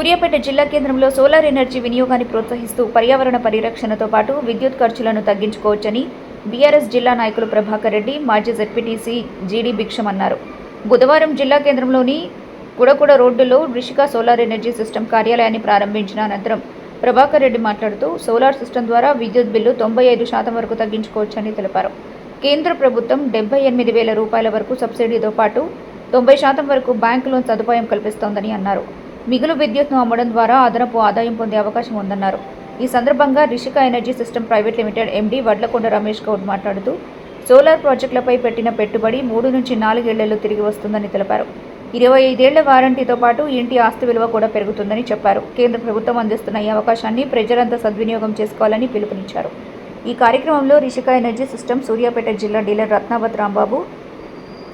సూర్యాపేట జిల్లా కేంద్రంలో solar energy వినియోగాన్ని ప్రోత్సహిస్తూ పర్యావరణ పరిరక్షణతో పాటు విద్యుత్ ఖర్చులను తగ్గించుకోవచ్చని బీఆర్ఎస్ జిల్లా నాయకులు ప్రభాకర్ రెడ్డి, మాజీ జెడ్పీటీసీ జీడీ భిక్షం అన్నారు. బుధవారం జిల్లా కేంద్రంలోని కుడకుడ రోడ్డులో రిషిక సోలార్ ఎనర్జీ సిస్టమ్ కార్యాలయాన్ని ప్రారంభించిన అనంతరం ప్రభాకర్ రెడ్డి మాట్లాడుతూ సోలార్ సిస్టమ్ ద్వారా విద్యుత్ బిల్లు 95% వరకు తగ్గించుకోవచ్చని తెలిపారు. కేంద్ర ప్రభుత్వం 78,000 రూపాయల వరకు సబ్సిడీతో పాటు 90% వరకు బ్యాంకు లోన్ సదుపాయం కల్పిస్తోందని అన్నారు. మిగులు విద్యుత్ను అమ్మడం ద్వారా అదనపు ఆదాయం పొందే అవకాశం ఉందన్నారు. ఈ సందర్భంగా Rishika energy system private limited MD Vadlakonda Ramesh Goud మాట్లాడుతూ సోలార్ ప్రాజెక్టులపై పెట్టిన పెట్టుబడి 3 నుంచి 4 ఏళ్లలో తిరిగి వస్తుందని తెలిపారు. 25 ఏళ్ల వారంటీతో పాటు ఇంటి ఆస్తి విలువ కూడా పెరుగుతుందని చెప్పారు. కేంద్ర ప్రభుత్వం అందిస్తున్న ఈ అవకాశాన్ని ప్రజలంతా సద్వినియోగం చేసుకోవాలని పిలుపునిచ్చారు. ఈ కార్యక్రమంలో రిషిక ఎనర్జీ సిస్టమ్ సూర్యాపేట జిల్లా డీలర్ రత్నావత్ రాంబాబు,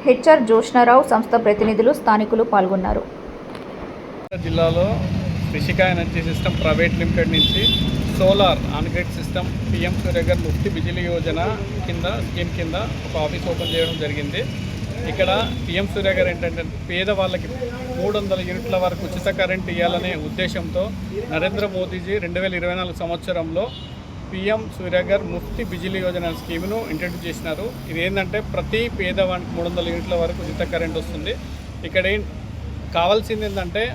హెచ్ఆర్ జోష్నారావు, సంస్థ ప్రతినిధులు, స్థానికులు పాల్గొన్నారు. జిల్లాలో Rishika energy system private limited నుంచి solar on grid system PM Suryaghar Mufti Bijli Yojana scheme కింద ఒక ఆఫీస్ ఓపెన్ చేయడం జరిగింది. ఇక్కడ పీఎం సూర్యఘర్ ఏంటంటే పేదవాళ్ళకి 300 యూనిట్ల వరకు ఉచిత కరెంట్ ఇవ్వాలనే ఉద్దేశంతో నరేంద్ర మోదీజీ 2024 సంవత్సరంలో పీఎం సూర్యఘర్ ముఫ్తీ బిజిలీ యోజన స్కీమ్ను ఇంట్రడ్యూస్ చేసినారు. ఇది ఏంటంటే ప్రతి పేదవానికి 300 యూనిట్ల వరకు ఉచిత కరెంట్ వస్తుంది. ఇక్కడ కావాల్సింది ఏంటంటే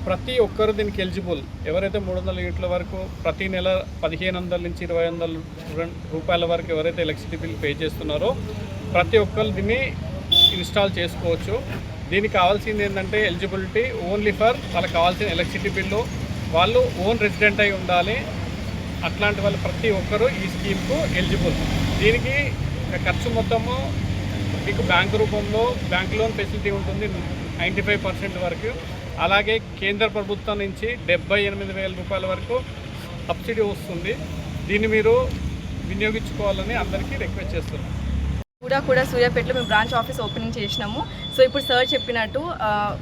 ప్రతి ఒక్కరు దీనికి ఎలిజిబుల్. ఎవరైతే 300 యూనిట్ల వరకు ప్రతి నెల 1,500 నుంచి 2,500 రూపాయల వరకు ఎవరైతే ఎలక్ట్రిసిటీ బిల్ పే చేస్తున్నారో ప్రతి ఒక్కరు దీన్ని ఇన్స్టాల్ చేసుకోవచ్చు. దీనికి కావాల్సింది ఏంటంటే ఎలిజిబిలిటీ ఓన్లీ ఫర్ వాళ్ళకి కావాల్సిన ఎలక్ట్రిసిటీ బిల్లు వాళ్ళు ఓన్ రెసిడెంట్ అయి ఉండాలి. అట్లాంటి వాళ్ళు ప్రతి ఒక్కరూ ఈ స్కీమ్కు ఎలిజిబుల్. దీనికి ఖర్చు మొత్తము మీకు బ్యాంకు రూపంలో బ్యాంక్ లోన్ ఫెసిలిటీ ఉంటుంది 95% వరకు. అలాగే కేంద్ర ప్రభుత్వం నుంచి 78,000 రూపాయల వరకు సబ్సిడీ వస్తుంది. దీన్ని మీరు వినియోగించుకోవాలని అందరికీ రిక్వెస్ట్ చేస్తున్నాం. కూడా సూర్యాపేటలో మేము బ్రాంచ్ ఆఫీస్ ఓపెనింగ్ చేసినాము. సో ఇప్పుడు సార్ చెప్పినట్టు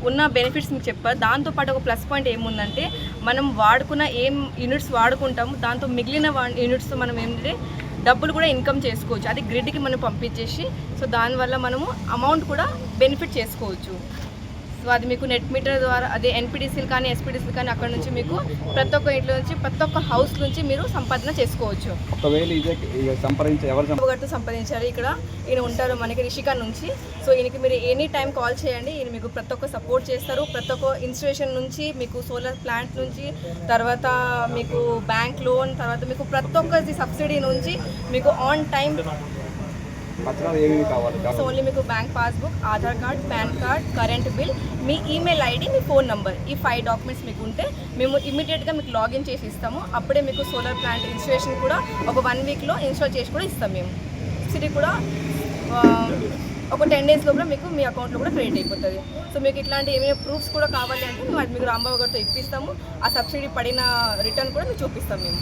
ఉన్న బెనిఫిట్స్ మీకు చెప్పారు. దాంతోపాటు ఒక ప్లస్ పాయింట్ ఏముందంటే మనం వాడుకున్న యూనిట్స్ వాడుకుంటాము, దాంతో మిగిలిన యూనిట్స్తో మనం ఏంటంటే డబ్బులు కూడా ఇన్కమ్ చేసుకోవచ్చు. అది గ్రిడ్కి మనం పంపించేసి సో దానివల్ల మనము అమౌంట్ కూడా బెనిఫిట్ చేసుకోవచ్చు. సో అది మీకు నెట్ మీటర్ ద్వారా అదే ఎన్పిడిసిలు కానీ ఎస్పిడిసిలు కానీ అక్కడ నుంచి మీకు ప్రతి ఒక్క ఇంట్లో నుంచి ప్రతి ఒక్క హౌస్ నుంచి మీరు సంపాదన చేసుకోవచ్చు. ఒకవేళ సంపాదించాలి ఇక్కడ ఈయన ఉంటారు మనకి రిషిక నుంచి. సో ఈయనకి మీరు ఎనీ టైం కాల్ చేయండి, ఈయన మీకు ప్రతి ఒక్క సపోర్ట్ చేస్తారు. ప్రతి ఒక్క ఇన్స్టిట్యూషన్ నుంచి మీకు సోలార్ ప్లాంట్ నుంచి తర్వాత మీకు బ్యాంక్ లోన్ తర్వాత మీకు ప్రతి ఒక్కటి సబ్సిడీ నుంచి మీకు ఆన్ టైం సో ఓన్లీ మీకు bank passbook, Aadhaar card, PAN card, current bill, మీ ఈమెయిల్ ఐడి, మీ ఫోన్ నెంబర్, ఈ 5 డాక్యుమెంట్స్ మీకు ఉంటే మేము ఇమీడియట్గా మీకు లాగిన్ చేసి ఇస్తాము. అప్పుడే మీకు సోలార్ ప్లాంట్ ఇన్స్టాలేషన్ కూడా ఒక 1 వీక్లో ఇన్స్టాల్ చేసి కూడా ఇస్తాం. మేము సబ్సిడీ కూడా ఒక 10 డేస్ లోపల మీకు మీ అకౌంట్లో కూడా క్రెడిట్ అయిపోతుంది. సో మీకు ఇట్లాంటి ఏమైనా ప్రూఫ్స్ కూడా కావాలి అంటే మేము అది మీకు రాంబాబు గారితో ఇప్పిస్తాము. ఆ సబ్సిడీ పడిన రిటర్న్ కూడా మీకు చూపిస్తాం మేము.